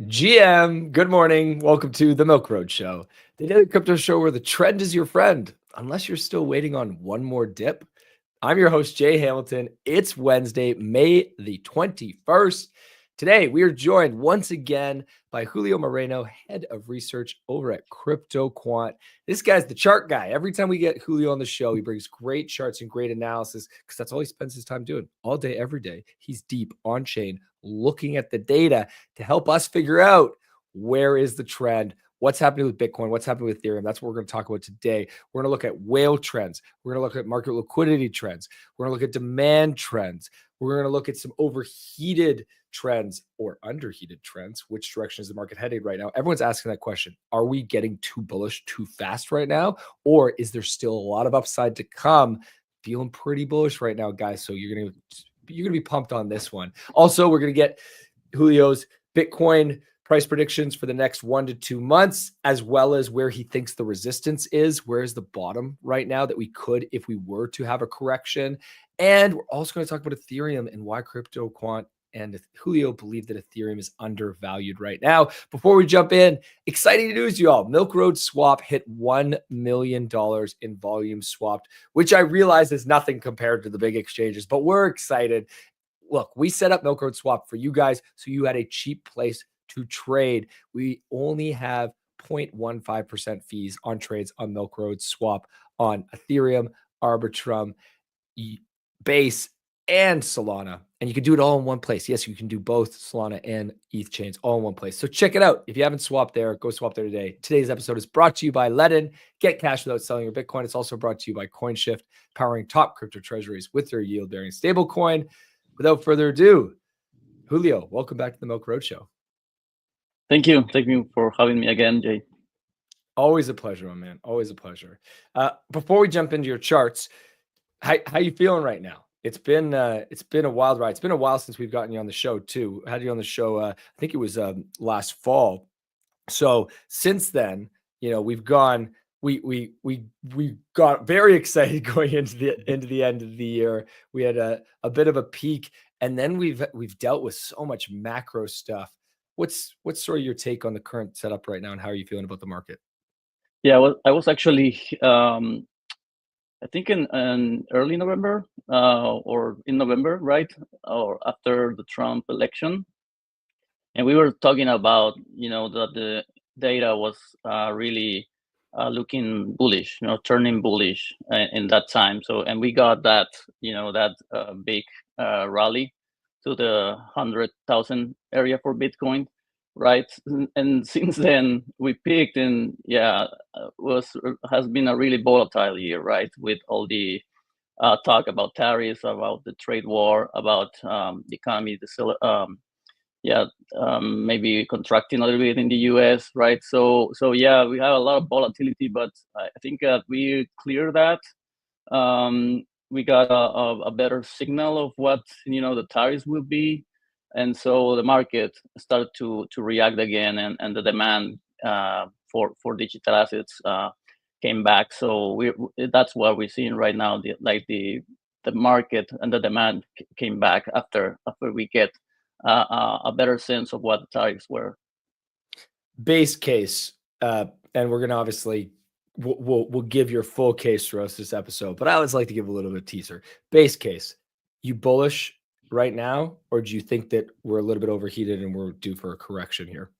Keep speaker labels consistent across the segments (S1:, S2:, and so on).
S1: GM, good morning. Welcome to the Milk Road Show, the daily crypto show where the trend is your friend, unless you're still waiting on one more dip. I'm your host, Jay Hamilton. It's Wednesday, May the 21st. Today, we are joined once again by Julio Moreno, Head of Research over at CryptoQuant. This guy's the chart guy. Every time we get Julio on the show, he brings great charts and great analysis because that's all he spends his time doing all day, every day. He's deep on chain, looking at the data to help us figure out where is the trend, what's happening with Bitcoin, what's happening with Ethereum. That's what we're going to talk about today. We're going to look at whale trends. We're going to look at market liquidity trends. We're going to look at demand trends. We're going to look at some overheated trends or underheated trends. Which direction is the market heading right now? Everyone's asking that question. Are we getting too bullish too fast right now? Or is there still a lot of upside to come? Feeling pretty bullish right now, guys. So you're going to be pumped on this one. Also, we're going to get Julio's Bitcoin price predictions for the next 1 to 2 months, as well as where he thinks the resistance is. Where is the bottom right now that we could, if we were to have a correction? And we're also going to talk about Ethereum and why CryptoQuant and Julio believe that Ethereum is undervalued right now. Before we jump in, exciting news, y'all. Milk Road Swap hit $1 million in volume swapped, which I realize is nothing compared to the big exchanges, but we're excited. Look, we set up Milk Road Swap for you guys so you had a cheap place to trade. We only have 0.15% fees on trades on Milk Road Swap on Ethereum, Arbitrum, Base, and Solana. And you can do it all in one place. Yes, you can do both Solana and ETH chains all in one place. So check it out. If you haven't swapped there, go swap there today. Today's episode is brought to you by Ledn. Get cash without selling your Bitcoin. It's also brought to you by Coinshift, powering top crypto treasuries with their yield-bearing stablecoin. Without further ado, Julio, welcome back to the Milk Road Show.
S2: Thank you. Thank you for having me again, Jay.
S1: Always a pleasure, my man. Always a pleasure. Before we jump into your charts, how you feeling right now? It's been a wild ride. It's been a while since we've gotten you on the show too. I had you on the show. I think it was last fall. So since then, we've gone. We got very excited going into the end of the year. We had a bit of a peak, and then we've dealt with so much macro stuff. What's sort of your take on the current setup right now, and how are you feeling about the market?
S2: Yeah, well, I was actually, I think in early November or in November, right, or after the Trump election, and we were talking about, that the data was really looking bullish, turning bullish in that time. So, and we got that, that big rally to the 100,000 area for Bitcoin, right? And since then we peaked, and has been a really volatile year, right? With all the talk about tariffs, about the trade war, about the economy, maybe contracting a little bit in the US, right? So yeah, we have a lot of volatility, but I think that we clear that. We got a better signal of what the tariffs will be, and so the market started to react again, and the demand for digital assets came back. So that's what we're seeing right now. The market and the demand came back after we get a better sense of what the tariffs were.
S1: Base case, and we're gonna obviously we'll give your full case for us this episode, but I always like to give a little bit of teaser. Base case, you bullish right now, or do you think that we're a little bit overheated and we're due for a correction here?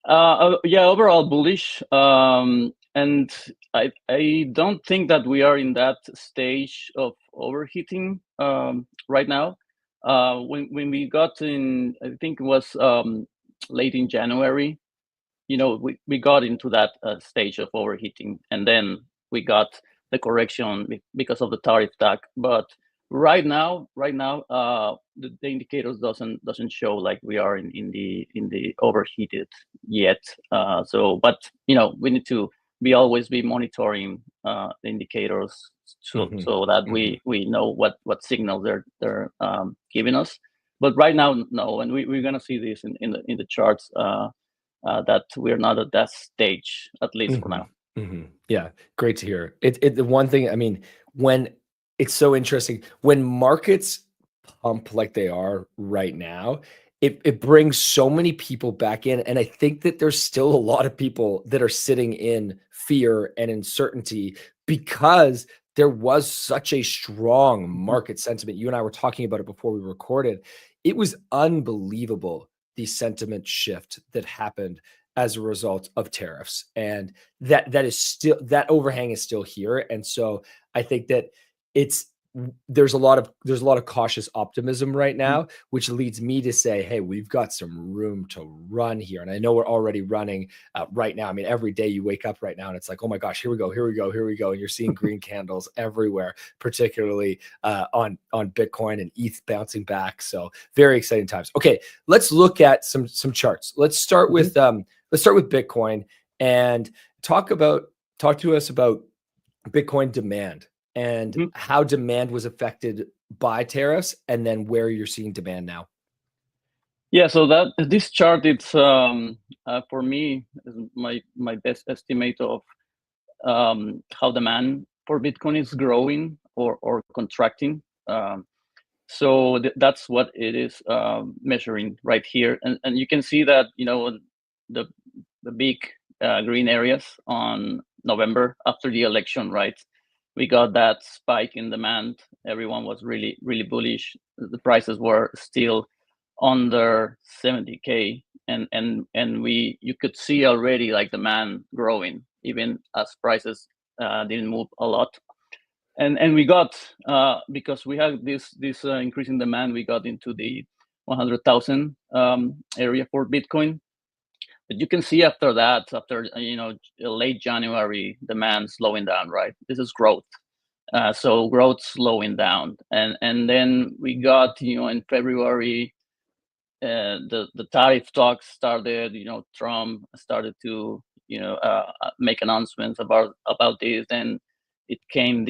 S2: Yeah, overall bullish, and I don't think that we are in that stage of overheating right now. When we got in, I think it was late in January, we got into that stage of overheating, and then we got the correction because of the tariff tag. But right now, the indicators doesn't show like we are in the overheated yet. But we need to always be monitoring the indicators so that we know what signals they're giving us. But right now, no, and we're gonna see this in the charts. That we're not at that stage, at least for now.
S1: Yeah, great to hear. The one thing, I mean, when it's so interesting, when markets pump like they are right now, it brings so many people back in. And I think that there's still a lot of people that are sitting in fear and uncertainty because there was such a strong market sentiment. You and I were talking about it before we recorded. It was unbelievable, the sentiment shift that happened as a result of tariffs. And that overhang is still here. And so I think that there's a lot of cautious optimism right now, which leads me to say, hey, we've got some room to run here. And I know we're already running right now. I mean, every day you wake up right now and it's like, oh my gosh, here we go. And you're seeing green candles everywhere, particularly on Bitcoin and ETH bouncing back. So very exciting times. Okay, let's look at some charts. Let's start with Bitcoin and talk to us about Bitcoin demand and how demand was affected by tariffs, and then where you're seeing demand now.
S2: Yeah, so this chart, it's for me is my best estimate of how demand for Bitcoin is growing or contracting. So that's what it is measuring right here, and you can see that the big green areas on November after the election, right? We got that spike in demand. Everyone was really bullish. The prices were still under 70K, and you could see already like demand growing even as prices didn't move a lot. And we got because we had this increase in demand, we got into the 100,000 area for Bitcoin. But you can see after that, after late January, demand slowing down, right? This is growth. So growth slowing down, and then we got in February, the tariff talks started. Trump started to make announcements about this, and it came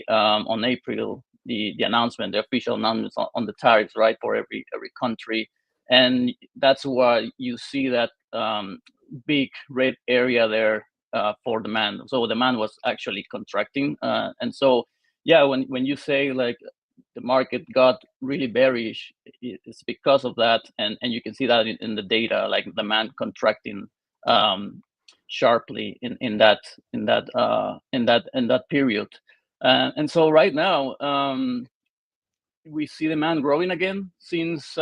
S2: on April the announcement, the official announcements on the tariffs, right, for every country, and that's why you see that big red area there for demand. So demand was actually contracting, and so yeah, when you say like the market got really bearish, it's because of that, and you can see that in the data, like demand contracting sharply in that period, and so right now we see demand growing again since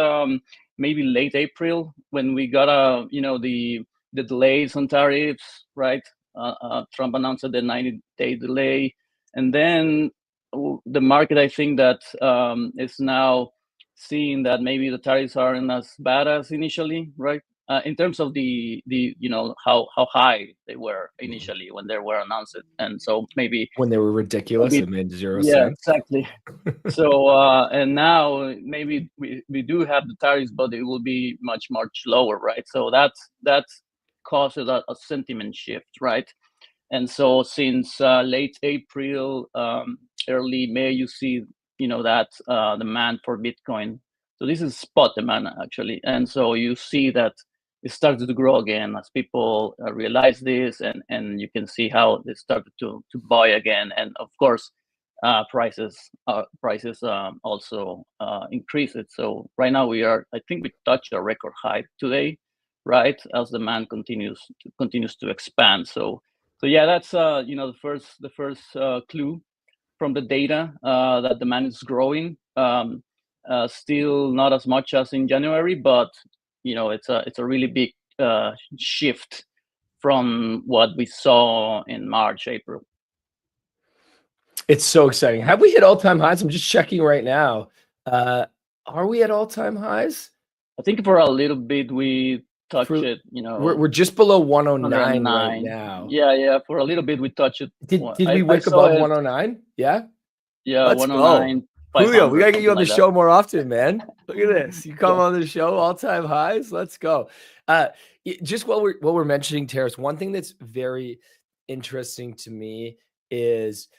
S2: maybe late April, when we got the delays on tariffs, right? Trump announced the 90-day delay, and then the market, I think that is now seeing that maybe the tariffs aren't as bad as initially, right? In terms of the how high they were initially when they were announced, and so maybe
S1: when they were ridiculous, it made zero
S2: yeah,
S1: sense.
S2: exactly. So and now maybe we do have the tariffs, but it will be much lower, right? So that causes a sentiment shift, right? And so since late April, early May, you see that demand for Bitcoin. So this is spot demand actually, and so you see that it started to grow again as people realize this, and you can see how they started to buy again, and of course prices also increase it. So right now I think we touched a record high today, right? As demand continues to expand. So yeah, that's the first clue from the data that demand is growing. Still not as much as in January, but it's a really big shift from what we saw in March, April.
S1: It's so exciting. Have we hit all-time highs? I'm just checking right now. Are we at all-time highs?
S2: I think for a little bit we touched it.
S1: We're just below 109 right now.
S2: Yeah. For a little bit we touched it.
S1: Did we wick above 109? Yeah.
S2: Yeah,
S1: let's
S2: 109.
S1: Go. Julio, we gotta get you on the show more often, man. Look at this. You come on the show, all-time highs. Let's go. Just while we're mentioning tariffs, one thing that's very interesting to me is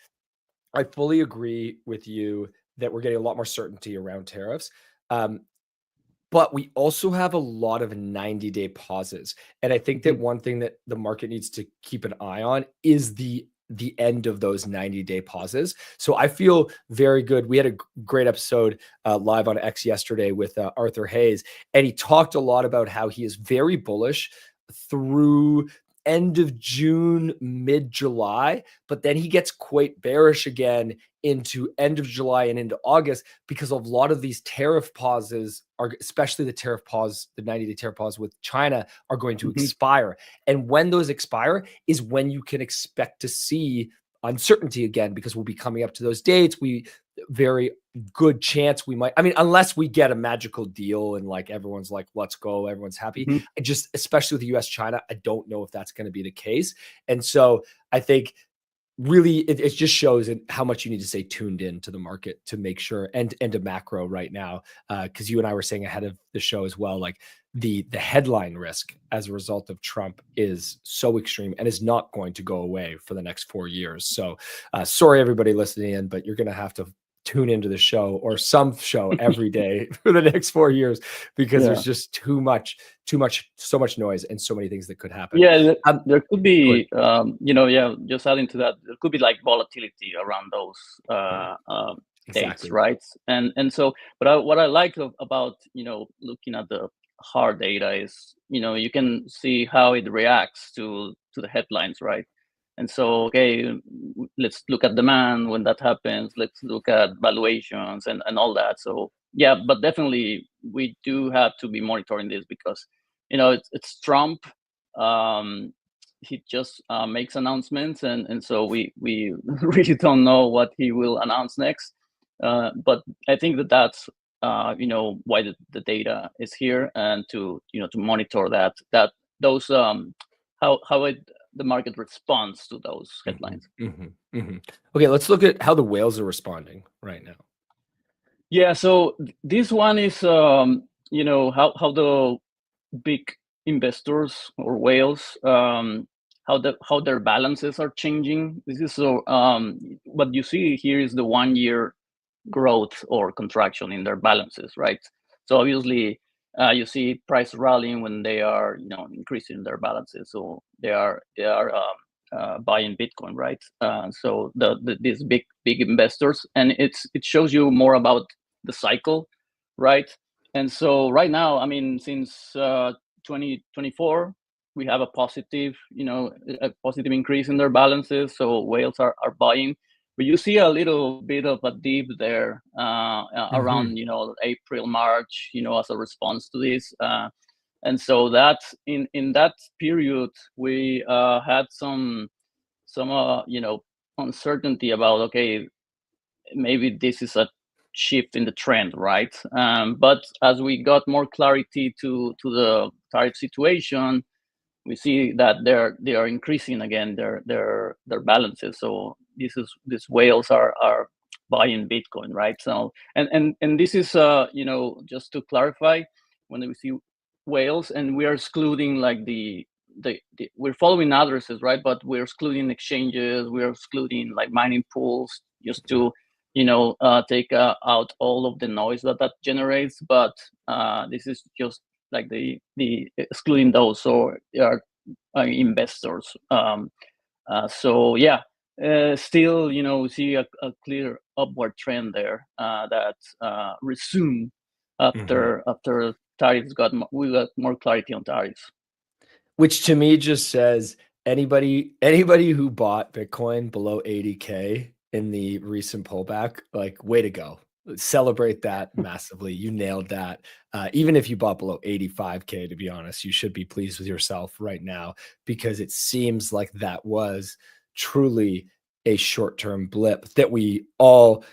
S1: I fully agree with you that we're getting a lot more certainty around tariffs. But we also have a lot of 90-day pauses. And I think that one thing that the market needs to keep an eye on is the the end of those 90-day pauses. So I feel very good. We had a great episode live on X yesterday with Arthur Hayes, and he talked a lot about how he is very bullish through end of June, mid-July, but then he gets quite bearish again into end of July and into August because a lot of these tariff pauses are, especially the tariff pause, the 90-day tariff pause with China, are going to expire. And when those expire is when you can expect to see uncertainty again, because we'll be coming up to those dates. Very good chance we might, I mean, unless we get a magical deal and like everyone's like, let's go, everyone's happy. I just, especially with the US China, I don't know if that's going to be the case. And so I think really it just shows how much you need to stay tuned in to the market to make sure, and to macro right now, because you and I were saying ahead of the show as well, like the headline risk as a result of Trump is so extreme and is not going to go away for the next 4 years. So sorry everybody listening in, but you're going to have to tune into the show or some show every day for the next 4 years, because there's just so much noise and so many things that could happen.
S2: There could be, just adding to that, there could be like volatility around those dates, right? And so, but what I like about, looking at the hard data is, you can see how it reacts to the headlines, right? And so, okay, let's look at demand when that happens. Let's look at valuations and all that. So yeah, but definitely we do have to be monitoring this because, it's Trump. He just makes announcements, and so we really don't know what he will announce next. But I think that's why the data is here, and to monitor those how the market responds to those headlines.
S1: Okay, let's look at how the whales are responding right now.
S2: Yeah, so this one is how the big investors or whales, how their balances are changing. This is what you see here is the 1 year growth or contraction in their balances, right? So obviously you see price rallying when they are increasing their balances, so they are buying Bitcoin, right? So these big investors, and it shows you more about the cycle, right? And so right now, I mean, since 2024, we have a positive increase in their balances, so whales are buying. But you see a little bit of a dip there around April, March, as a response to this. And so that in that period we had some uncertainty about, okay, maybe this is a shift in the trend, right? But as we got more clarity to the tariff situation, we see that they are increasing again their balances. So these whales are buying Bitcoin, right? So and this is just to clarify, when we see whales, and we are excluding like the we're following addresses, right? But we're excluding exchanges, we're excluding like mining pools, just to take out all of the noise that generates. But this is just like the excluding those, so they are investors. So yeah, still we see a clear upward trend there that resume after tariffs we got more clarity on tariffs.
S1: Which to me just says anybody who bought Bitcoin below 80K in the recent pullback, like, way to go. Celebrate that massively. You nailed that. Even if you bought below 85K, to be honest, you should be pleased with yourself right now, because it seems like that was truly a short-term blip that we all,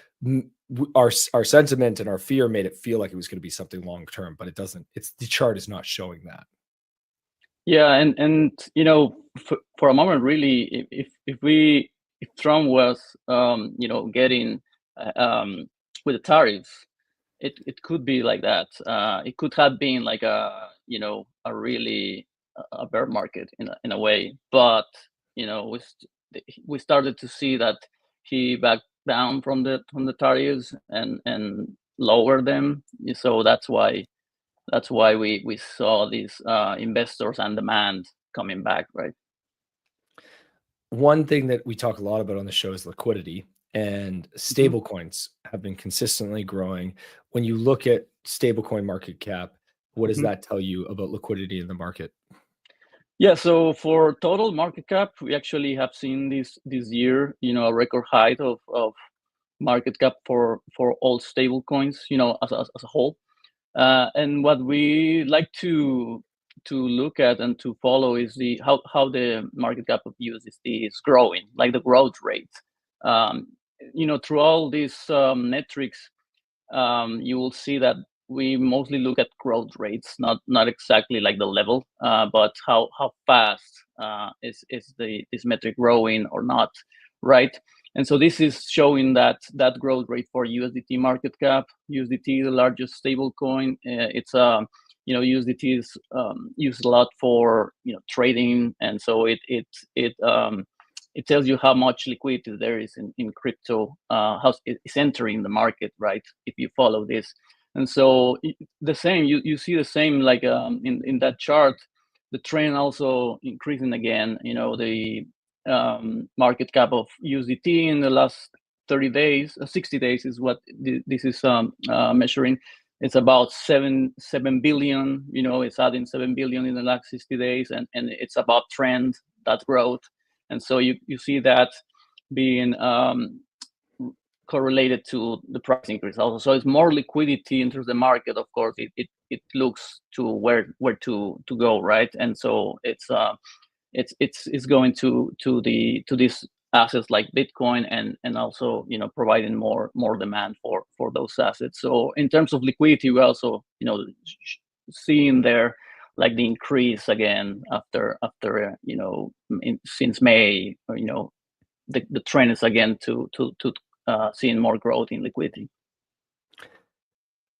S1: our sentiment and our fear made it feel like it was going to be something long-term, but it doesn't. The chart is not showing that.
S2: Yeah, and for a moment, really, if Trump was getting with the tariffs, it could be like that. It could have been like a really a bear market in a way, but we started to see that he backed down from the tariffs and lowered them. So that's why we saw these investors and demand coming back, right?
S1: one thing that we talk a lot about on the show is liquidity, and stablecoins have been consistently growing. When you look at stablecoin market cap, what does that tell you about liquidity in the market?
S2: Yeah, so for total market cap, we actually have seen this year, a record height of market cap for all stable coins, as a whole. And what we like to look at and to follow is how the market cap of USDT is growing, like the growth rate. Through all these metrics, you will see that we mostly look at growth rates, not exactly like the level, but how fast is this metric growing or not, right? And so this is showing that growth rate for USDT market cap. USDT, the largest stable coin, it's USDT is used a lot for trading, and so it tells you how much liquidity there is in crypto, how it's entering the market, right? If you follow this, and so the same, you see the same, like in that chart, the trend also increasing again. The market cap of USDT in the last 30 days, 60 days is what this is measuring. It's about 7 billion. It's adding 7 billion in the last 60 days, and it's about trend, that growth. And so you see that being correlated to the price increase also. So it's more liquidity into the market. Of course, it looks to where to go, right? And so it's going to these assets like Bitcoin, and also providing more demand for those assets. So in terms of liquidity, we also seeing there like the increase again after since May. The trend is again to seeing more growth in liquidity.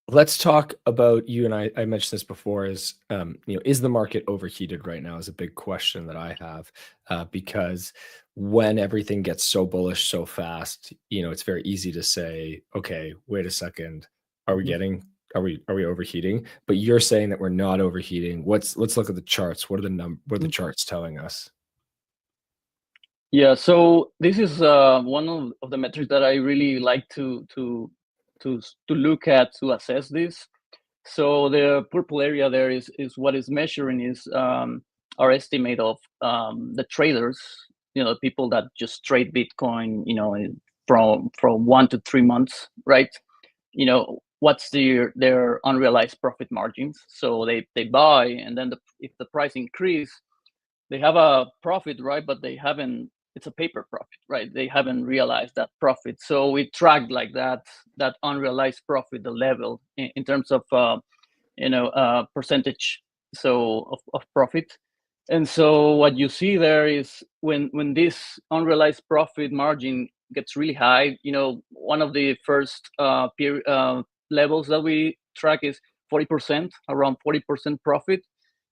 S1: Let's talk about, you and I mentioned this before, is the market overheated right now is a big question that I have, because when everything gets so bullish so fast, it's very easy to say, okay, wait a second, are we overheating? But you're saying that we're not overheating. Let's look at the charts. What are the charts telling us?
S2: Yeah, so this is one of the metrics that I really like to look at to assess this. So the purple area there is what is measuring is our estimate of the traders, people that just trade Bitcoin, from 1 to 3 months, right? What's their unrealized profit margins. So they buy, and then if the price increase, they have a profit, right? But they haven't. It's a paper profit, right? They haven't realized that profit. So we track like that unrealized profit, the level in terms of percentage, so of profit. And so what you see there is when this unrealized profit margin gets really high, one of the first levels that we track is 40%, around 40% profit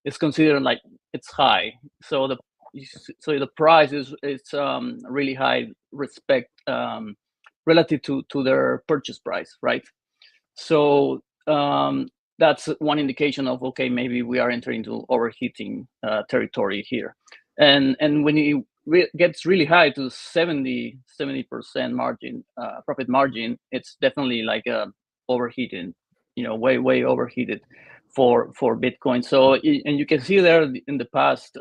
S2: is considered like it's high. So the price is really high relative to their purchase price, right? So that's one indication of, okay, maybe we are entering into overheating territory here. And when it gets really high to 70% margin, profit margin, it's definitely like overheating, way overheated for Bitcoin. So, and you can see there in the past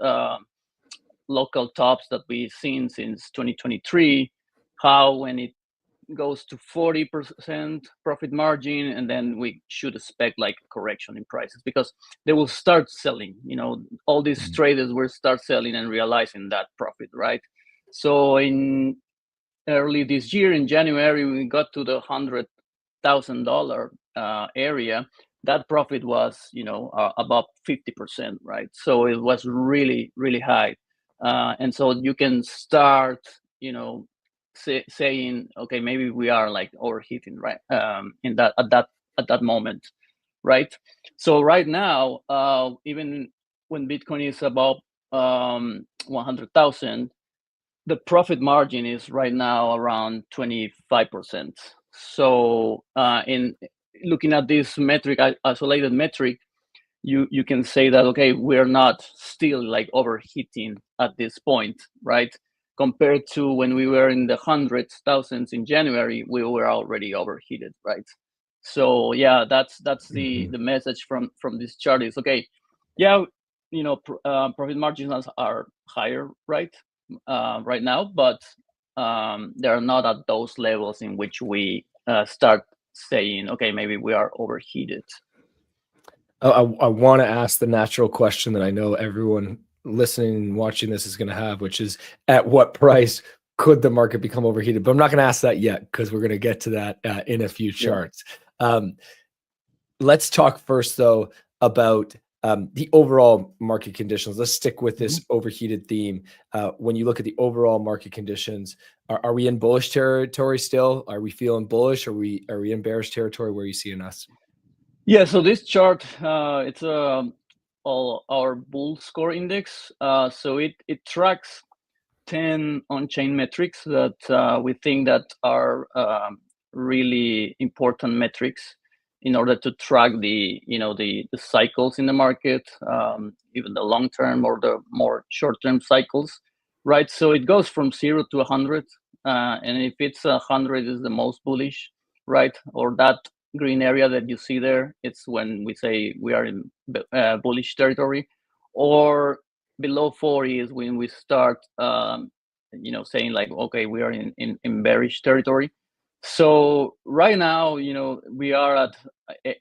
S2: local tops that we've seen since 2023, how when it goes to 40% profit margin, and then we should expect like correction in prices, because they will start selling, all these traders will start selling and realizing that profit, right? So in early this year, in January, we got to the $100,000 area. That profit was above 50%, right? So it was really, really high. And so you can start saying, okay, maybe we are like overheating, right? In that at that moment, right? So right now, even when Bitcoin is above 100,000, the profit margin is right now around 25%. So in looking at this metric, isolated metric, you can say that, okay, we're not still like overheating at this point, right? compared to when we were in the hundreds, thousands in January, we were already overheated, right? So yeah, that's the message from this chart is, okay, yeah, profit margins are higher, right, right now, but they're not at those levels in which we start saying, okay, maybe we are overheated.
S1: I want to ask the natural question that I know everyone listening and watching this is going to have, which is, at what price could the market become overheated? But I'm not going to ask that yet, because we're going to get to that in a few charts. Let's talk first, though, about the overall market conditions. Let's stick with this overheated theme. When you look at the overall market conditions, are we in bullish territory still? Are we feeling bullish? Are we in bearish territory? Where are you seeing us?
S2: Yeah, so this chart, it's all our bull score index. So it tracks 10 on-chain metrics that we think that are really important metrics in order to track the cycles in the market, even the long term or the more short term cycles, right? So it goes from 0 to 100, and if it's 100 is the most bullish, right? Or that green area that you see there, it's when we say we are in bullish territory. Or below 40 is when we start saying like, okay, we are in bearish territory. So right now, we are at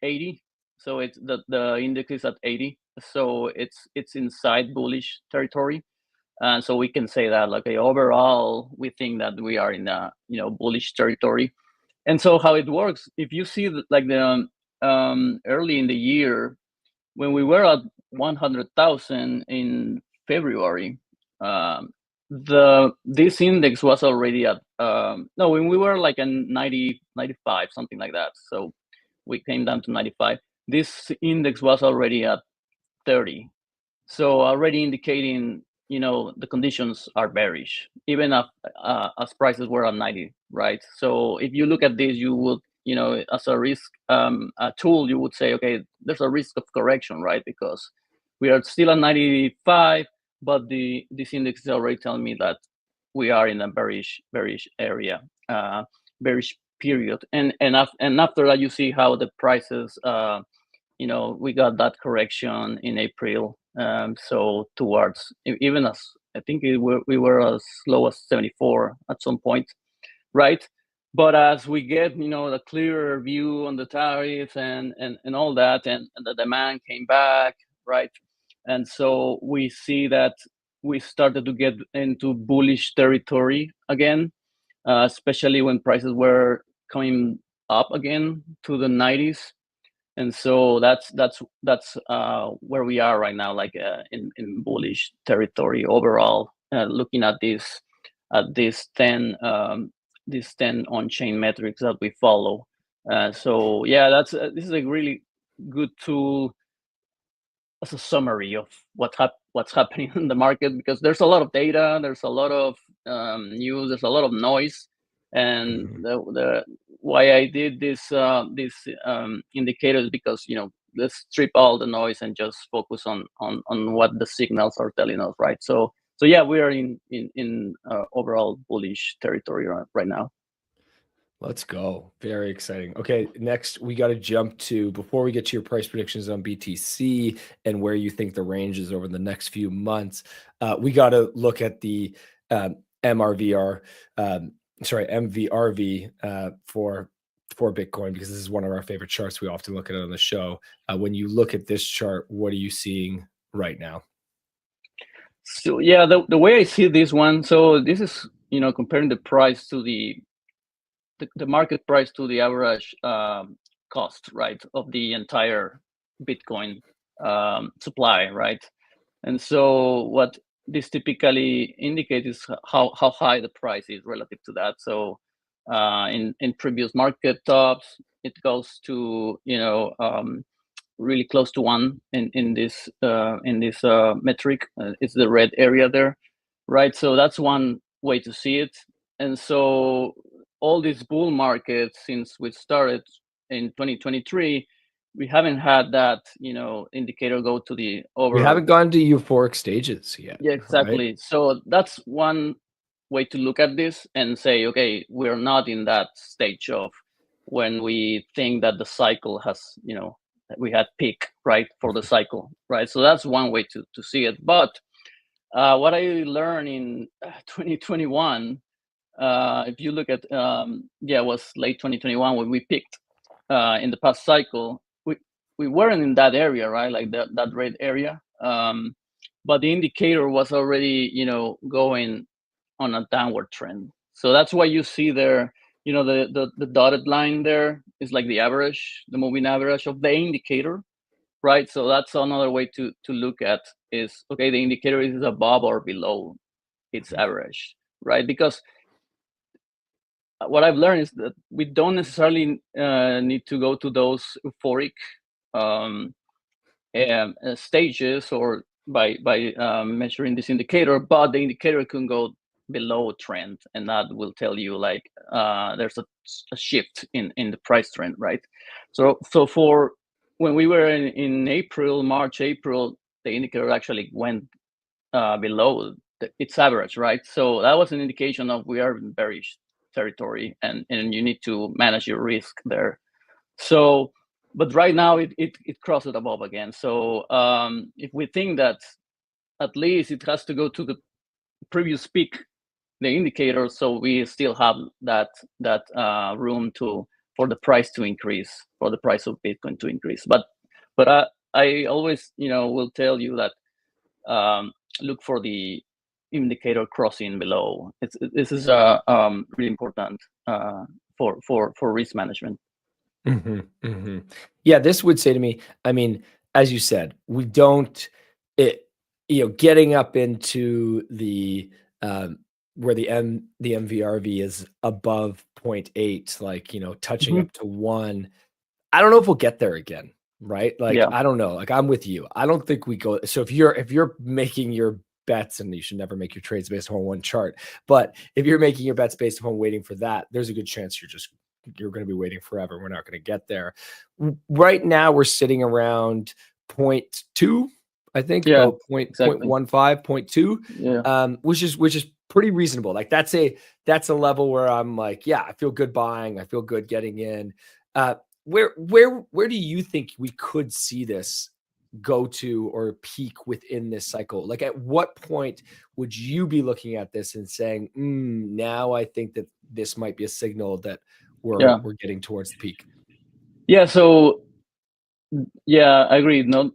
S2: 80. So it's the index is at 80. So it's inside bullish territory. And so we can say that, like, okay, overall, we think that we are in a bullish territory. And so how it works, if you see like the early in the year, when we were at 100,000 in February, this index was already at no, when we were like in 90, 95, something like that. So we came down to 95. This index was already at 30. So already indicating, the conditions are bearish, even as prices were at 90, right? So if you look at this, you would, as a risk a tool, you would say, okay, there's a risk of correction, right? Because we are still at 95, but this index is already telling me that we are in a bearish area, bearish period. And after that, you see how the prices, we got that correction in April. So towards, even as I think we were as low as 74 at some point, right? But as we get, the clearer view on the tariff and all that, and the demand came back, right? And so we see that we started to get into bullish territory again, especially when prices were coming up again to the 90s. And so that's where we are right now, like in bullish territory overall. Looking at these 10 on-chain metrics that we follow. So yeah, this is a really good tool as a summary of what's happening in the market, because there's a lot of data, there's a lot of news, there's a lot of noise, and the why I did this indicators, because let's strip all the noise and just focus on what the signals are telling us, right? So yeah, we are in overall bullish territory right now.
S1: Let's go. Very exciting. Okay, next we got to jump to, before we get to your price predictions on BTC and where you think the range is over the next few months, we got to look at the MVRV for Bitcoin, because this is one of our favorite charts. We often look at it on the show. When you look at this chart, what are you seeing right now?
S2: So yeah, the way I see this one, so this is comparing the price to the market price to the average cost, right, of the entire Bitcoin supply, right? And so what this typically indicates is how high the price is relative to that. So in previous market tops, it goes to really close to 1 in this metric. It's the red area there, right? So that's one way to see it. And so all these bull markets, since we started in 2023, we haven't had that indicator go to the over.
S1: We haven't gone to euphoric stages yet.
S2: Yeah, exactly.
S1: Right?
S2: So that's one way to look at this and say, okay, we're not in that stage of when we think that the cycle has, we had peak, right, for the cycle, right? So that's one way to see it. But what I learned in 2021, if you look at, it was late 2021 when we peaked in the past cycle. We weren't in that area, right, like that red area. But the indicator was already, going on a downward trend. So that's why you see there, the dotted line there is like the average, the moving average of the indicator, right? So that's another way to look at is, okay, the indicator is above or below its average, right? Because what I've learned is that we don't necessarily need to go to those euphoric stages or by measuring this indicator, but the indicator can go below trend, and that will tell you like there's a shift in the price trend, right? So for when we were in March, April, the indicator actually went below its average, right? So that was an indication of we are in bearish territory, and you need to manage your risk there. So, but right now it crossed it above again. So if we think that at least it has to go to the previous peak, the indicator, so we still have that room for the price to increase, for the price of Bitcoin to increase. But I always will tell you that look for the indicator crossing below. This is really important for risk management.
S1: Yeah, this would say to me, I mean, as you said, we don't, getting up into the where the MVRV is above 0.8, like, touching up to 1. I don't know if we'll get there again, right? Like,
S2: Yeah.
S1: I don't know. Like, I'm with you. I don't think we go. So if you're making your bets, and you should never make your trades based on one chart, but if you're making your bets based upon waiting for that, there's a good chance you're going to be waiting forever. We're not going to get there. Right now, we're sitting around 0.2, I think, about
S2: exactly.
S1: 0.15, 0.2, which is pretty reasonable. Like that's a level where I'm like, yeah, I feel good buying. I feel good getting in. Where do you think we could see this go to or peak within this cycle? Like, at what point would you be looking at this and saying, now I think that this might be a signal that we're getting towards the peak?
S2: Yeah. So I agree. No,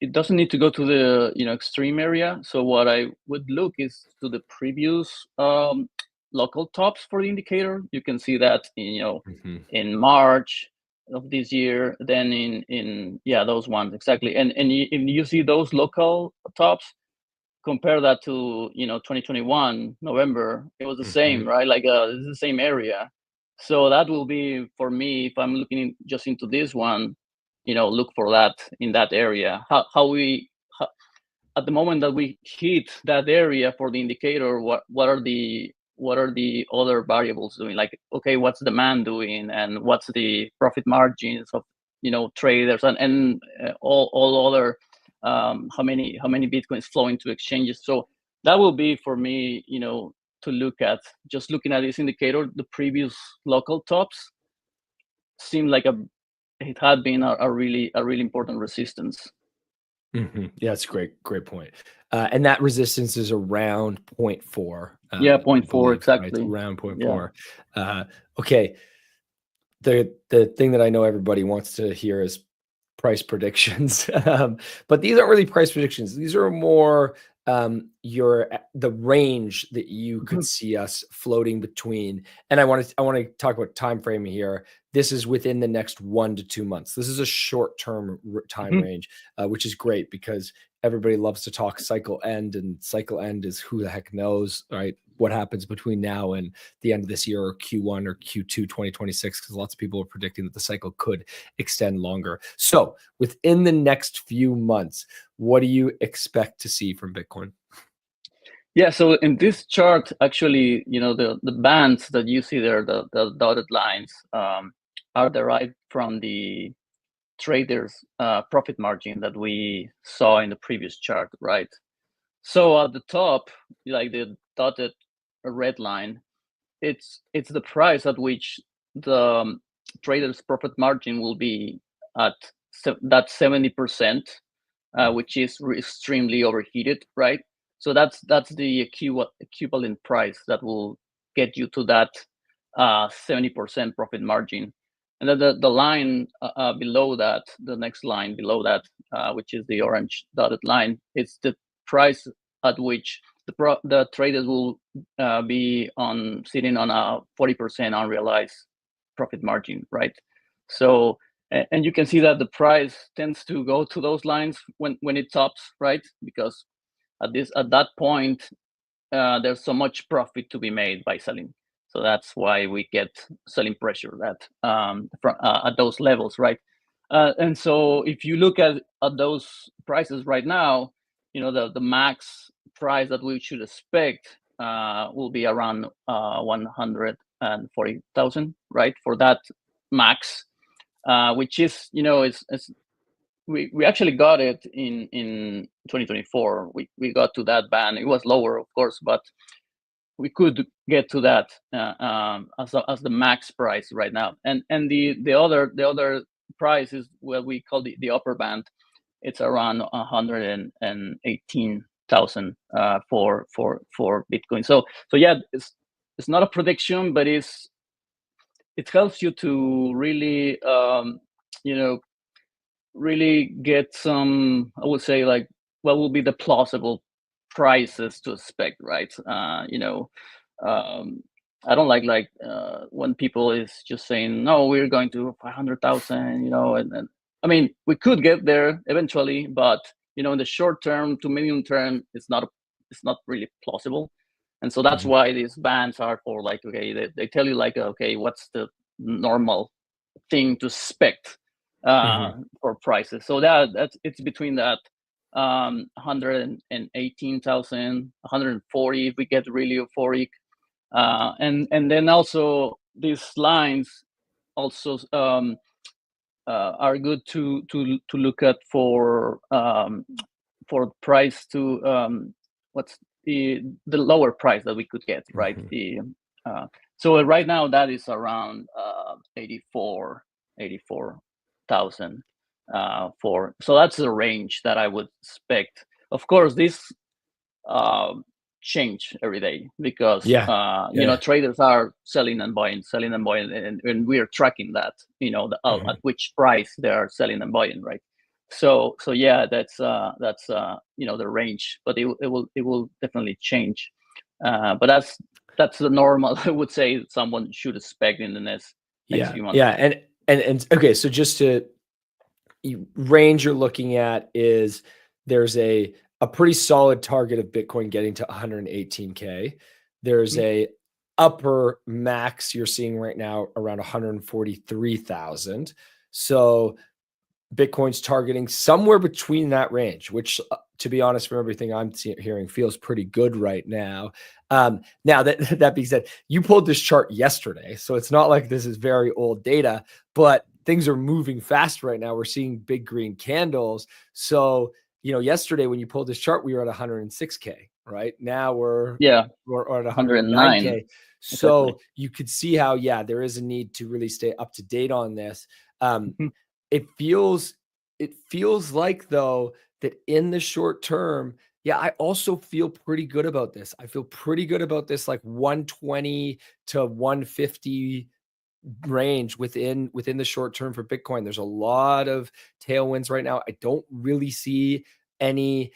S2: it doesn't need to go to the extreme area. So what I would look is to the previous local tops for the indicator. You can see that in March of this year, then in those ones exactly. And you see those local tops, compare that to 2021 November, it was the same, right? Like this is the same area. So that will be, for me, if I'm looking just into this one, look for that in that area. How at the moment that we hit that area for the indicator, what are the other variables doing? Like, okay, what's demand doing, and what's the profit margins of traders, and all other how many Bitcoins flow into exchanges. So that will be for me, to look at. Just looking at this indicator, the previous local tops seemed like it had been a really important resistance.
S1: Yeah, that's great point. And that resistance is around 0.4.
S2: 0.4 exactly.
S1: Right? Around 0.4. Okay. The thing that I know everybody wants to hear is price predictions, but these aren't really price predictions. These are more the range that you could see us floating between. And I want to talk about time frame here. This is within the next 1 to 2 months. This is a short-term time range, which is great because everybody loves to talk cycle end, and cycle end is who the heck knows, right? What happens between now and the end of this year, or Q1 or Q2 2026, because lots of people are predicting that the cycle could extend longer. So within the next few months, what do you expect to see from Bitcoin?
S2: Yeah, so in this chart, actually, the bands that you see there, the dotted lines, are derived from the traders' profit margin that we saw in the previous chart, right? So at the top, like the dotted red line, it's the price at which the trader's profit margin will be at that 70%, which is extremely overheated, right? So that's the equivalent price that will get you to that 70% profit margin. And then the line below that, the next line below that, which is the orange dotted line, it's the price at which the traders will be sitting on a 40% unrealized profit margin, right? So, and you can see that the price tends to go to those lines when it tops, right? Because at that point, there's so much profit to be made by selling. So that's why we get selling pressure at those levels, right? And so if you look at those prices right now, the max price that we should expect will be around 140,000, right? For that max, which is, we actually got it in 2024. We got to that band. It was lower, of course, but we could get to that as the max price right now. And the other price is what we call the upper band. It's around 118,000 for Bitcoin. So yeah, it's not a prediction, but it helps you to really really get some, I would say, like, what will be the plausible prices to expect, right? I don't like when people is just saying, no, we're going to 500,000, and I mean, we could get there eventually, but in the short term to medium term, it's not really plausible. And so that's why these bands are for, like, okay, they tell you, like, okay, what's the normal thing to expect for prices. So that's it's between that 118,000, 140 if we get really euphoric, and then also these lines also are good to look at for price to what's the lower price that we could get, right? So right now that is around 84,000 so that's the range that I would expect. Of course, this change every day because traders are selling and buying, and we are tracking that, at which price they are selling and buying, right? So yeah, that's the range, but it will definitely change. But that's the normal, I would say, someone should expect in the next few months.
S1: Yeah, and okay, so just to range you're looking at is there's a pretty solid target of Bitcoin getting to 118K. There's a upper max you're seeing right now around 143,000. So Bitcoin's targeting somewhere between that range, which, to be honest, from everything I'm hearing, feels pretty good right now. Now that being said, you pulled this chart yesterday, so it's not like this is very old data, but things are moving fast right now. We're seeing big green candles. So, yesterday when you pulled this chart, we were at 106K, right? Now we're at 109K. So exactly. You could see how, there is a need to really stay up to date on this. It feels like, though, that in the short term, I also feel pretty good about this. I feel pretty good about this, like 120 to 150 range within the short term for Bitcoin. There's a lot of tailwinds right now. I don't see any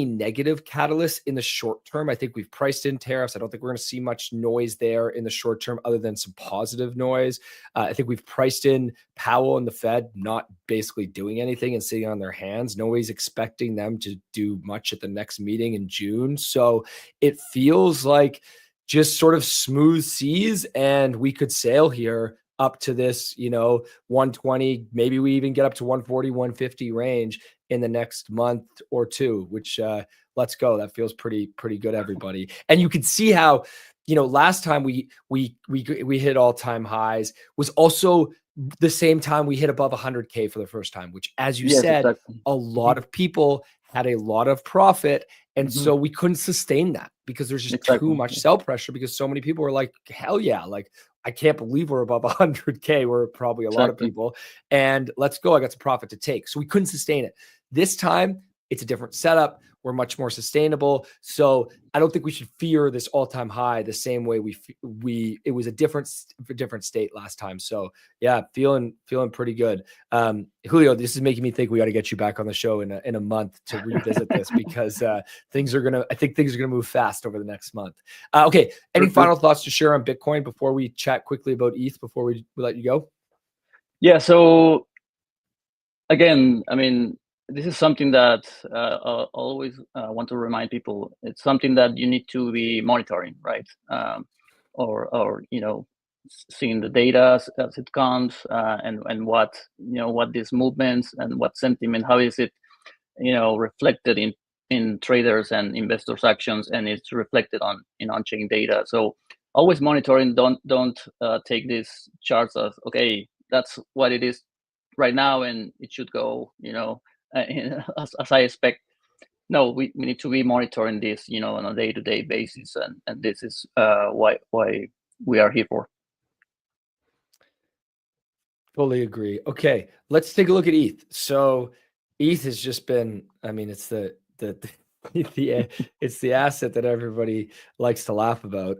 S1: negative catalysts in the short term. I think we've priced in tariffs. I don't think we're going to see much noise there in the short term other than some positive noise. I think we've priced in Powell and the Fed not basically doing anything and sitting on their hands. Nobody's expecting them to do much at the next meeting in June. So it feels like just sort of smooth seas, and we could sail here up to this, 120, maybe we even get up to 140, 150 range in the next month or two, which let's go. That feels pretty good, everybody. And you can see how, last time we hit all-time highs was also the same time we hit above 100K for the first time, which, as you said, exactly. A lot of people had a lot of profit. And so we couldn't sustain that because there's just too much sell pressure, because so many people are like, hell yeah, like I can't believe we're above 100K. We're probably a lot of people, and let's go. I got some profit to take. So we couldn't sustain it. This time it's a different setup. We're much more sustainable. So I don't think we should fear this all-time high the same way it was a different state last time. So yeah, feeling pretty good. Julio, this is making me think we got to get you back on the show in a month to revisit this, because I think things are gonna move fast over the next month. Okay, any final thoughts to share on Bitcoin before we chat quickly about ETH before we let you go?
S2: Yeah. So again, I mean, this is something that I always want to remind people. It's something that you need to be monitoring, right? Or seeing the data as it comes, and what what these movements and what sentiment, how is it reflected in traders and investors' actions, and it's reflected in on-chain data. So always monitoring. Don't take these charts as okay, that's what it is right now, and it should go as I expect. No, we need to be monitoring this on a day-to-day basis, and this is why we are here for.
S1: Fully agree. Okay, let's take a look at ETH. So ETH has just been, I mean, it's the it's the asset that everybody likes to laugh about,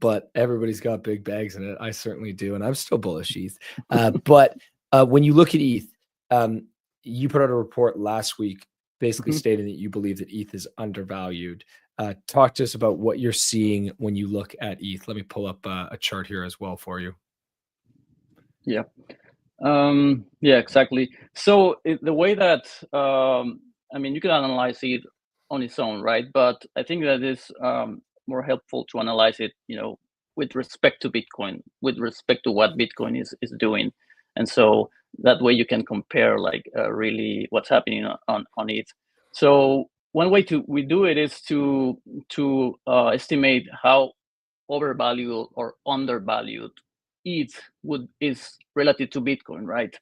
S1: but everybody's got big bags in it. I certainly do, and I'm still bullish ETH. But when you look at ETH, you put out a report last week basically stating that you believe that ETH is undervalued. Talk to us about what you're seeing when you look at ETH. Let me pull up a chart here as well for you.
S2: Yeah. Yeah, exactly. So the way that I mean, you can analyze it on its own, right? But I think that is more helpful to analyze it, with respect to Bitcoin, with respect to what Bitcoin is doing, and so that way you can compare like really what's happening on it. So one way we do it is to estimate how overvalued or undervalued ETH is relative to Bitcoin, right?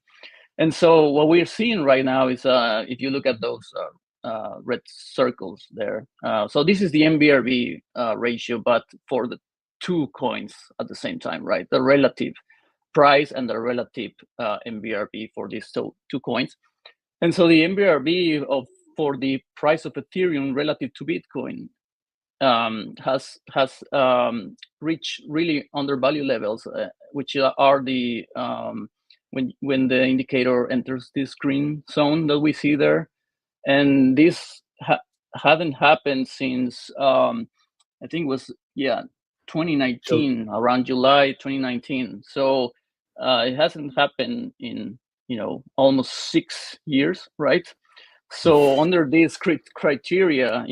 S2: And so what we're seeing right now is if you look at those red circles there, so this is the MVRV ratio, but for the two coins at the same time, right? The relative price and the relative MVRV for these two coins. And so the MVRV for the price of Ethereum relative to Bitcoin has reached really undervalued levels, which are the when the indicator enters this green zone that we see there, and this hadn't happened since I think it was 2019, around July 2019. So it hasn't happened in almost 6 years, right? So under this criteria,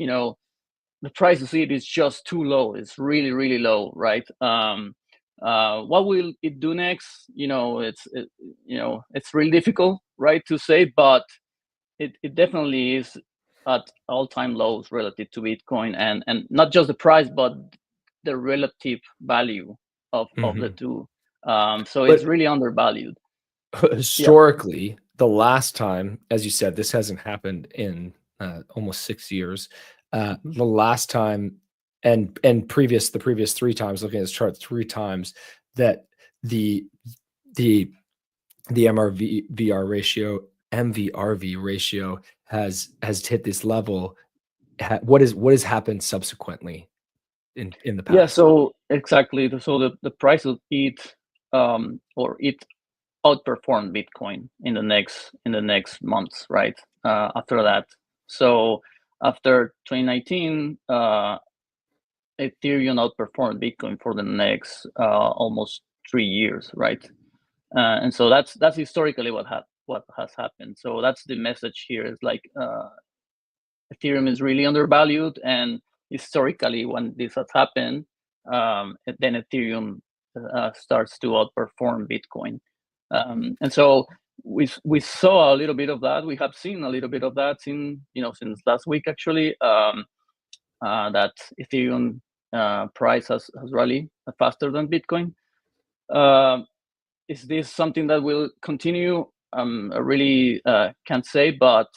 S2: the price of it is just too low. It's really, really low, right? What will it do next? It's really difficult, right, to say, but it definitely is at all-time lows relative to Bitcoin, and not just the price, but the relative value of the two. So it's really undervalued.
S1: Historically, the last time, as you said, this hasn't happened in almost 6 years. The last time and the previous 3 times, looking at this chart 3 times, that the MVRV ratio has hit this level. What has happened subsequently in the past?
S2: Yeah, so exactly. So the price of ETH or ETH outperformed Bitcoin in the next months, right? After that, so after 2019, Ethereum outperformed Bitcoin for the next almost 3 years, right? And so that's historically what has happened. So that's the message here. Is like Ethereum is really undervalued, and historically, when this has happened, then Ethereum starts to outperform Bitcoin. And so we saw a little bit of that. We have seen a little bit of that since last week, actually. That Ethereum price has rallied faster than Bitcoin. Is this something that will continue? I really can't say, but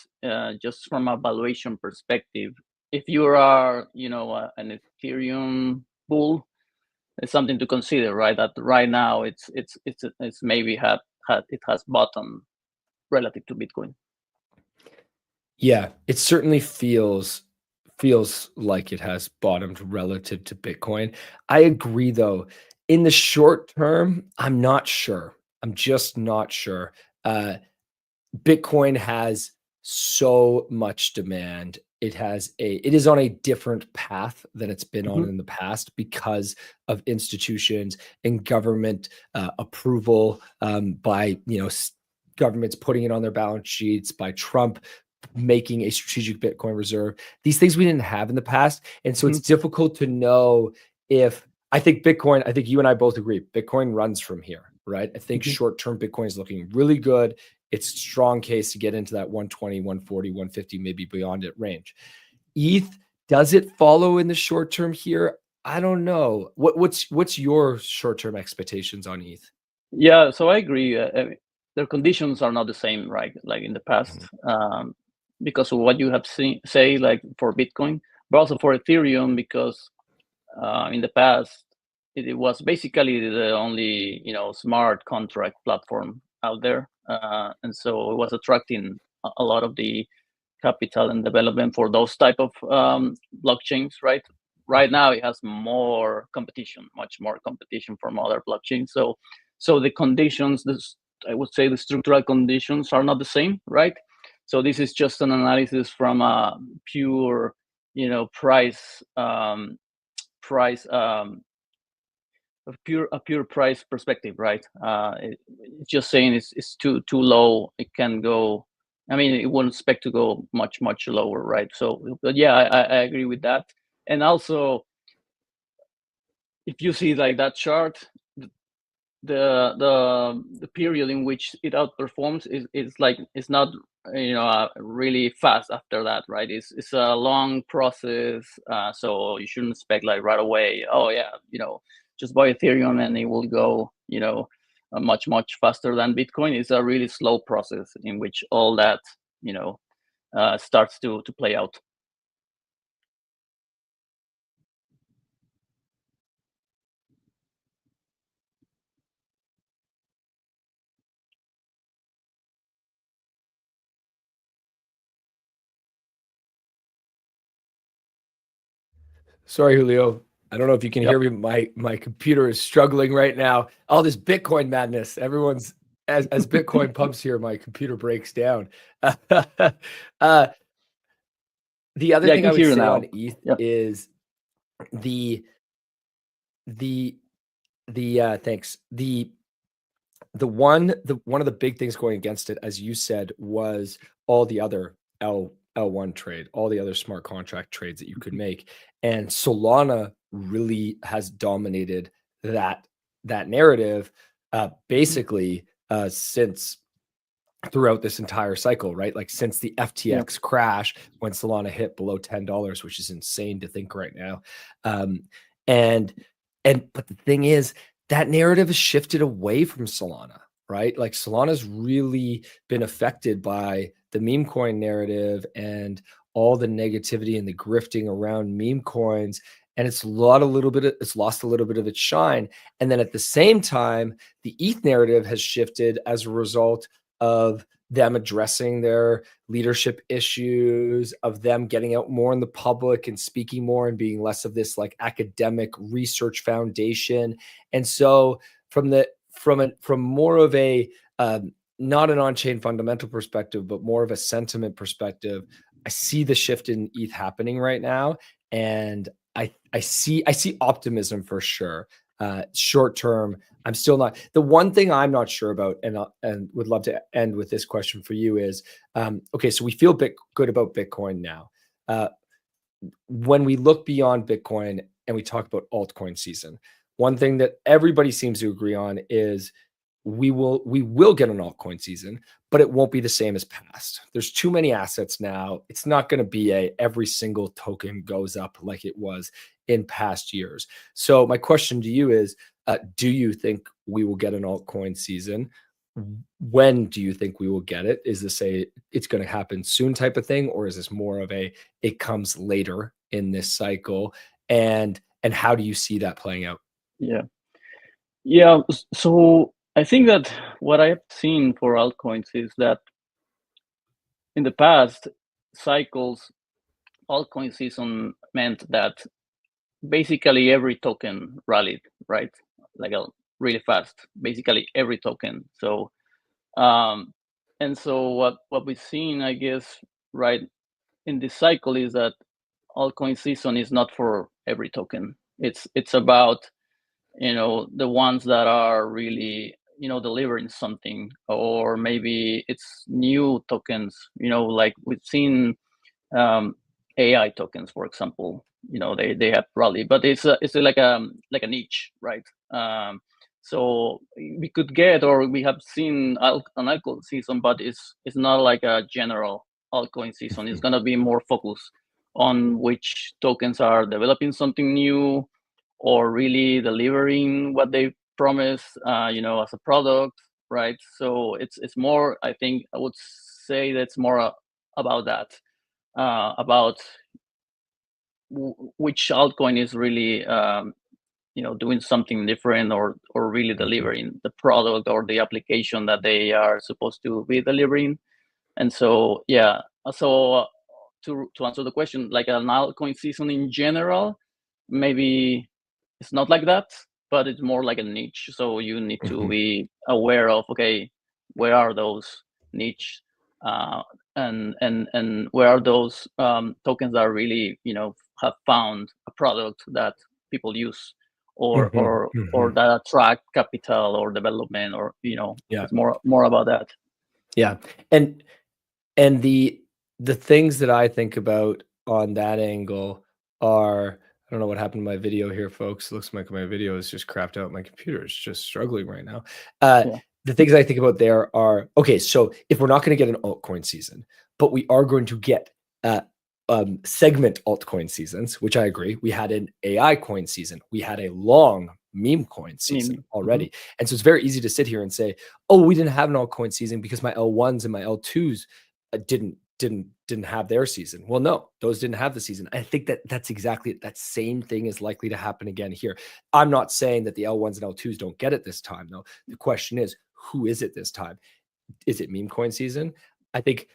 S2: just from a valuation perspective, if you are, an Ethereum bull, it's something to consider, right? That right now it's maybe it has bottom relative to Bitcoin.
S1: Yeah, it certainly feels like it has bottomed relative to Bitcoin. I agree, though. In the short term, I'm not sure. I'm just not sure. Bitcoin has so much demand. It is on a different path than it's been on in the past because of institutions and government approval, by governments putting it on their balance sheets, by Trump making a strategic Bitcoin reserve. These things we didn't have in the past. And so it's difficult to know if I think you and I both agree, Bitcoin runs from here, right? I think short-term Bitcoin is looking really good. It's a strong case to get into that 120, 140, 150, maybe beyond it range. ETH, does it follow in the short term here? I don't know. What's your short-term expectations on ETH?
S2: Yeah, so I agree. Their conditions are not the same, right? Like in the past, because of what you have seen, say, like for Bitcoin, but also for Ethereum, because in the past it was basically the only smart contract platform out there, and so it was attracting a lot of the capital and development for those type of blockchains, right? Right now it has more competition, much more competition from other blockchains. So the conditions, I would say the structural conditions are not the same, right? So this is just an analysis from a pure, price, a pure price perspective, right? It's just saying it's too low. It can go. I mean, it wouldn't expect to go much lower, right? So, but yeah, I agree with that. And also, if you see like that chart, the period in which it outperforms is like it's not really fast after that, right? It's a long process, so you shouldn't expect like right away, oh yeah, just buy Ethereum and it will go much faster than Bitcoin. It's a really slow process in which all that starts to play out.
S1: Sorry, Julio. I don't know if you can hear me. My computer is struggling right now. All this Bitcoin madness. Everyone's as Bitcoin pumps here, my computer breaks down. The other
S2: Yeah, I
S1: thing
S2: can
S1: I would
S2: hear you
S1: say
S2: now.
S1: on ETH
S2: Yeah.
S1: is the thanks. One of the big things going against it, as you said, was all the other L1 trade, all the other smart contract trades that you could make. And Solana really has dominated that narrative, basically since throughout this entire cycle, right? Like since the FTX crash, when Solana hit below $10, which is insane to think right now. But the thing is, that narrative has shifted away from Solana, right? Like Solana's really been affected by the meme coin narrative and all the negativity and the grifting around meme coins. And it's lost a little bit of its shine. And then at the same time, the ETH narrative has shifted as a result of them addressing their leadership issues, of them getting out more in the public and speaking more and being less of this like academic research foundation. And so from more of a not an on-chain fundamental perspective, but more of a sentiment perspective, I see the shift in ETH happening right now, and I see optimism for sure. Short term, I'm still not. The one thing I'm not sure about, and would love to end with this question for you is, okay, so we feel good about Bitcoin now. When we look beyond Bitcoin and we talk about altcoin season, one thing that everybody seems to agree on is we will get an altcoin season, but it won't be the same as past. There's too many assets now. It's not going to be every single token goes up like it was in past years. So my question to you is, do you think we will get an altcoin season? when do you think we will get it? Is this it's going to happen soon type of thing, or is this more of it comes later in this cycle? And how do you see that playing out?
S2: Yeah. So I think that what I have seen for altcoins is that in the past cycles, altcoin season meant that basically every token rallied, right? Like really fast, basically every token. So and so what we've seen, I guess, right in this cycle is that altcoin season is not for every token. It's about the ones that are really delivering something, or maybe it's new tokens. Like we've seen AI tokens, for example. They have rally, but it's like a niche, right? So we could get, or we have seen an altcoin season, but it's not like a general altcoin season. It's gonna be more focused on which tokens are developing something new, or really delivering what they promise, as a product, right? So it's more. I think I would say that's more about that, about which altcoin is really doing something different, or really delivering the product or the application that they are supposed to be delivering. And so to answer the question, like an altcoin season in general, maybe it's not like that, but it's more like a niche. So you need to be aware of, okay, where are those niche, and where are those tokens that really have found a product that people use, or that attract capital or development, or it's more about that.
S1: Yeah. And the things that I think about on that angle are, I don't know what happened to my video here, folks. It looks like my video is just crapped out. My computer is just struggling right now. The things I think about there are, okay, so if we're not going to get an altcoin season, but we are going to get segment altcoin seasons, which I agree. We had an AI coin season. We had a long meme coin season already. And so it's very easy to sit here and say, oh, we didn't have an altcoin season because my L1s and my L2s didn't have their season. Well, no, those didn't have the season. I think that's exactly that same thing is likely to happen again here. I'm not saying that the L1s and L2s don't get it this time, though. The question is, who is it this time? Is it meme coin season? I think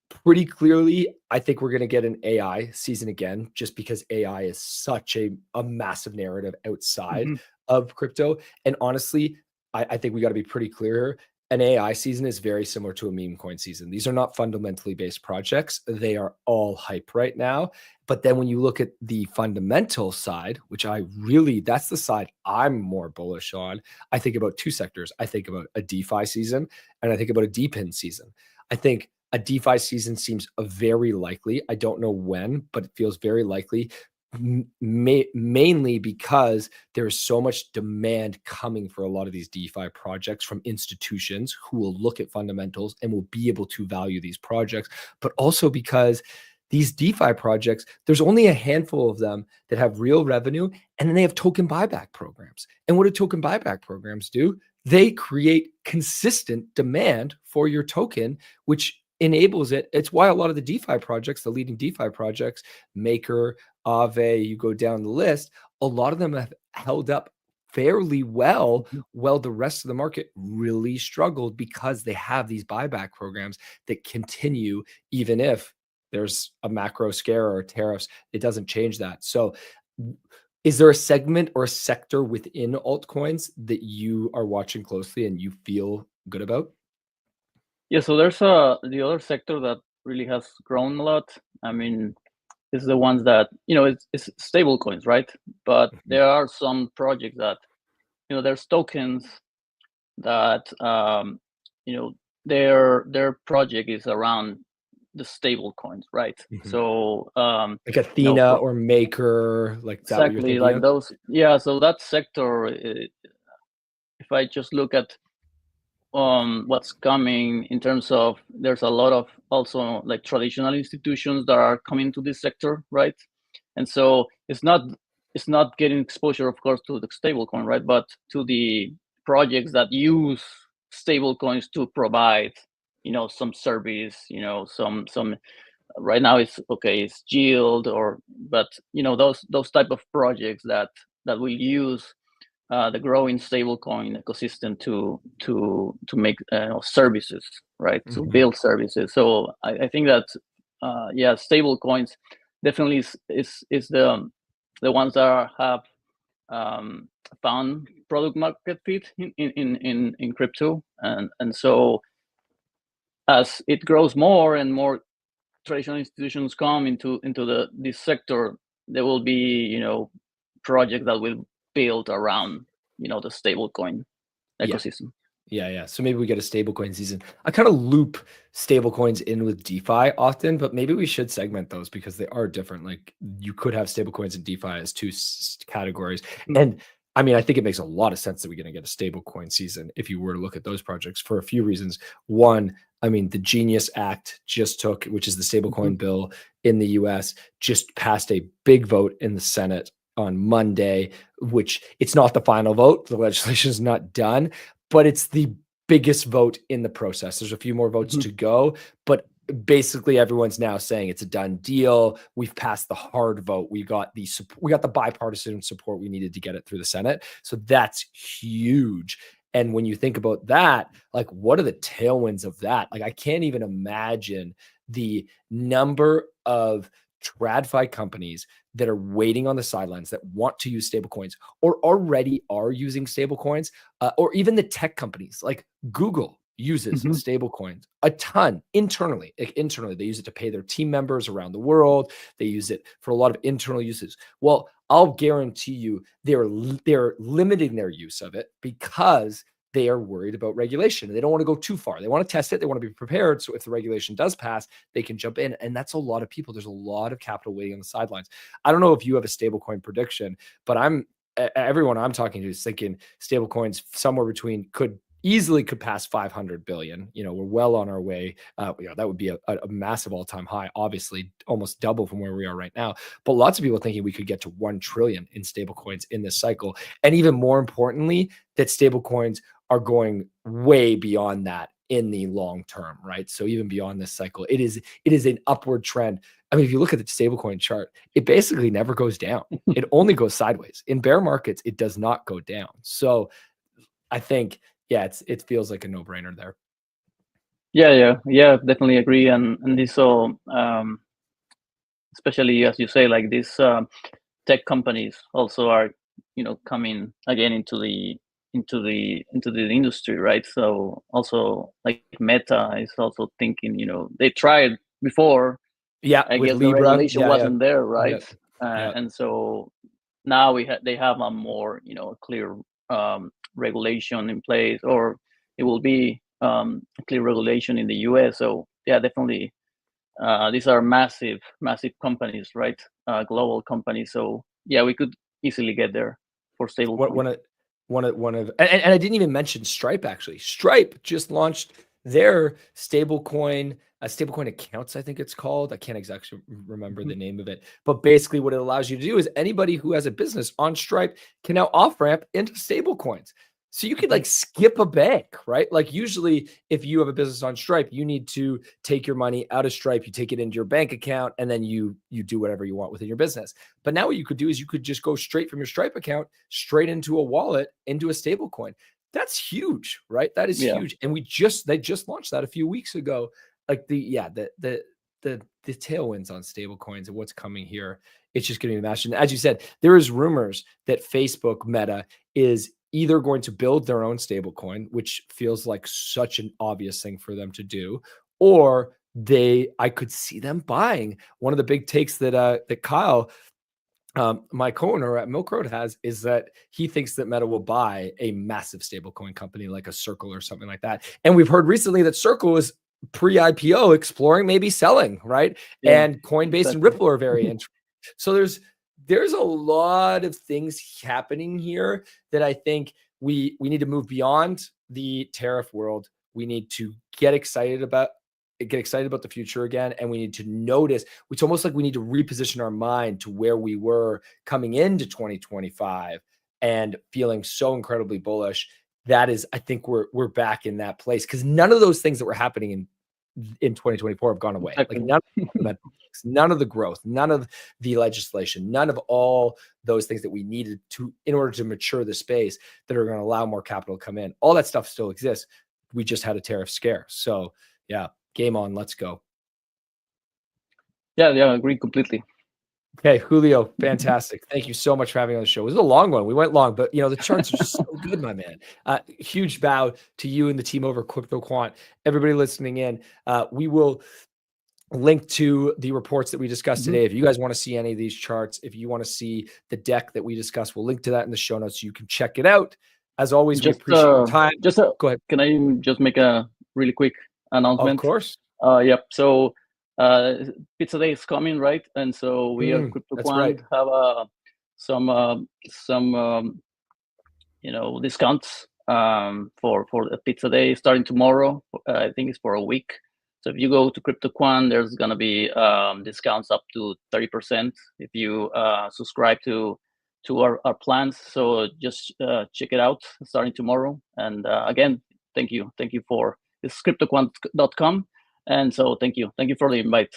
S1: pretty clearly, I think we're going to get an AI season again, just because AI is such a massive narrative outside of crypto. And honestly, I think we got to be pretty clear here. An AI season is very similar to a meme coin season. These are not fundamentally based projects. They are all hype right now. But then when you look at the fundamental side, which that's the side I'm more bullish on, I think about two sectors. I think about a DeFi season, and I think about a DePIN season. I think a DeFi season seems very likely. I don't know when, but it feels very likely, mainly because there's so much demand coming for a lot of these DeFi projects from institutions who will look at fundamentals and will be able to value these projects, but also because these DeFi projects, there's only a handful of them that have real revenue, and then they have token buyback programs. And what do token buyback programs do? They create consistent demand for your token, which enables it. It's why a lot of the DeFi projects, the leading DeFi projects, Maker, Aave, you go down the list, a lot of them have held up fairly well, while the rest of the market really struggled because they have these buyback programs that continue even if there's a macro scare or tariffs. It doesn't change that. So is there a segment or a sector within altcoins that you are watching closely and you feel good about?
S2: Yeah, so there's the other sector that really has grown a lot. I mean, it's the ones that it's stable coins, right? But there are some projects that there's tokens that their project is around the stable coins, right? So
S1: like Athena or Maker, like that.
S2: Exactly, like those. Yeah, so that sector, if I just look at what's coming in terms of, there's a lot of also like traditional institutions that are coming to this sector, right? And so it's not getting exposure, of course, to the stablecoin, right? But to the projects that use stable coins to provide, some service, some right now it's okay, it's yield, but those type of projects that will use the growing stablecoin ecosystem to make services, right? To build services. So I think that yeah, stable coins definitely is the ones that have found product market fit in crypto, and so as it grows more and more traditional institutions come into this sector, there will be projects that will build around the stablecoin ecosystem.
S1: Yeah. So maybe we get a stablecoin season. I kind of loop stablecoins in with DeFi often, but maybe we should segment those because they are different. Like you could have stablecoins and DeFi as two categories. And I mean, I think it makes a lot of sense that we're going to get a stablecoin season if you were to look at those projects for a few reasons. One, I mean, the Genius Act just took, which is the stablecoin bill in the US, just passed a big vote in the Senate on Monday, which it's not the final vote. The legislation is not done, but it's the biggest vote in the process. There's a few more votes to go, but basically everyone's now saying it's a done deal. We've passed the hard vote. We got the bipartisan support we needed to get it through the Senate. So that's huge. And when you think about that, like what are the tailwinds of that? Like I can't even imagine the number of TradFi companies that are waiting on the sidelines that want to use stablecoins or already are using stablecoins, or even the tech companies like Google uses stablecoins a ton internally. Like internally, they use it to pay their team members around the world. They use it for a lot of internal uses. Well, I'll guarantee you they're limiting their use of it because they are worried about regulation. They don't want to go too far. They want to test it. They want to be prepared. So if the regulation does pass, they can jump in. And that's a lot of people. There's a lot of capital waiting on the sidelines. I don't know if you have a stablecoin prediction, but everyone I'm talking to is thinking stablecoins somewhere between could pass 500 billion. We're well on our way. That would be a massive all-time high, obviously almost double from where we are right now. But lots of people thinking we could get to 1 trillion in stablecoins in this cycle. And even more importantly, that stablecoins are going way beyond that in the long term, right? So even beyond this cycle, it is an upward trend. I mean, if you look at the stablecoin chart, it basically never goes down. It only goes sideways. In bear markets, it does not go down. So I think, yeah, it feels like a no-brainer there.
S2: Yeah, definitely agree. And this all, especially as you say, like these tech companies also are, coming again into the industry, right? So also like Meta is also thinking, they tried before.
S1: Yeah,
S2: I
S1: with
S2: guess
S1: Libra,
S2: the regulation wasn't there, right?
S1: Yeah.
S2: And so now they have a more clear regulation in place, or it will be a clear regulation in the US. So yeah, definitely these are massive companies, right? Global companies. So yeah, we could easily get there for stablecoin.
S1: One of and I didn't even mention Stripe actually. Stripe just launched their stablecoin accounts, I think it's called. I can't exactly remember the name of it, but basically what it allows you to do is anybody who has a business on Stripe can now off ramp into stablecoins. So you could like skip a bank, right? Like usually if you have a business on Stripe, you need to take your money out of Stripe, you take it into your bank account, and then you do whatever you want within your business. But now what you could do is you could just go straight from your Stripe account straight into a wallet, into a stablecoin. That's huge, right? That is huge. And they just launched that a few weeks ago. Like the tailwinds on stablecoins and what's coming here, it's just going to be massive. And as you said, there is rumors that Facebook Meta is either going to build their own stablecoin, which feels like such an obvious thing for them to do, or I could see them buying. One of the big takes that Kyle, my co-owner at Milk Road, has is that he thinks that Meta will buy a massive stablecoin company like a Circle or something like that. And we've heard recently that Circle is pre-IPO exploring maybe selling, right? Yeah, and Coinbase and Ripple are very interested. So there's a lot of things happening here that I think we need to move beyond the tariff world. We need to get excited about the future again. And we need to notice, it's almost like we need to reposition our mind to where we were coming into 2025 and feeling so incredibly bullish. that is, I think we're back in that place, because none of those things that were happening in 2024 have gone away.
S2: Exactly.
S1: Like none of the fundamental things, none of the growth, none of the legislation, none of all those things that we needed to in order to mature the space that are going to allow more capital to come in. All that stuff still exists. We just had a tariff scare. So yeah, game on. Let's go.
S2: Yeah, I agree completely.
S1: Okay, Julio, fantastic. Thank you so much for having me on the show. It was a long one. We went long, but the charts are just so good, my man. Huge bow to you and the team over CryptoQuant. Everybody listening in, we will link to the reports that we discussed today. If you guys want to see any of these charts, if you want to see the deck that we discussed, we'll link to that in the show notes so you can check it out. As always, we appreciate your time. Go ahead.
S2: Can I just make a really quick announcement?
S1: Of course.
S2: Yep. So Pizza Day is coming, right? And so we at CryptoQuant have some discounts for the Pizza Day starting tomorrow. I think it's for a week. So if you go to CryptoQuant, there's gonna be discounts up to 30% if you subscribe to our plans. So just check it out starting tomorrow. And again, thank you for it's CryptoQuant.com. And so thank you for the invite.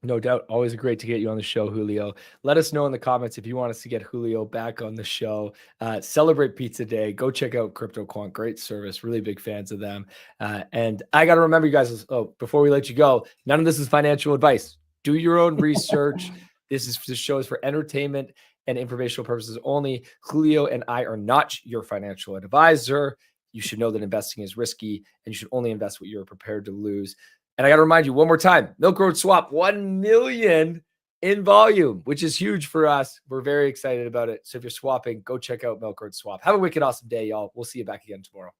S1: No doubt. Always great to get you on the show, Julio. Let us know in the comments if you want us to get Julio back on the show. Celebrate Pizza Day. Go check out CryptoQuant. Great service. Really big fans of them. And I got to remember you guys, before we let you go, none of this is financial advice. Do your own research. This show is for entertainment and informational purposes only. Julio and I are not your financial advisor. You should know that investing is risky, and you should only invest what you're prepared to lose. And I got to remind you one more time, Milk Road Swap, 1 million in volume, which is huge for us. We're very excited about it. So if you're swapping, go check out Milk Road Swap. Have a wicked awesome day, y'all. We'll see you back again tomorrow.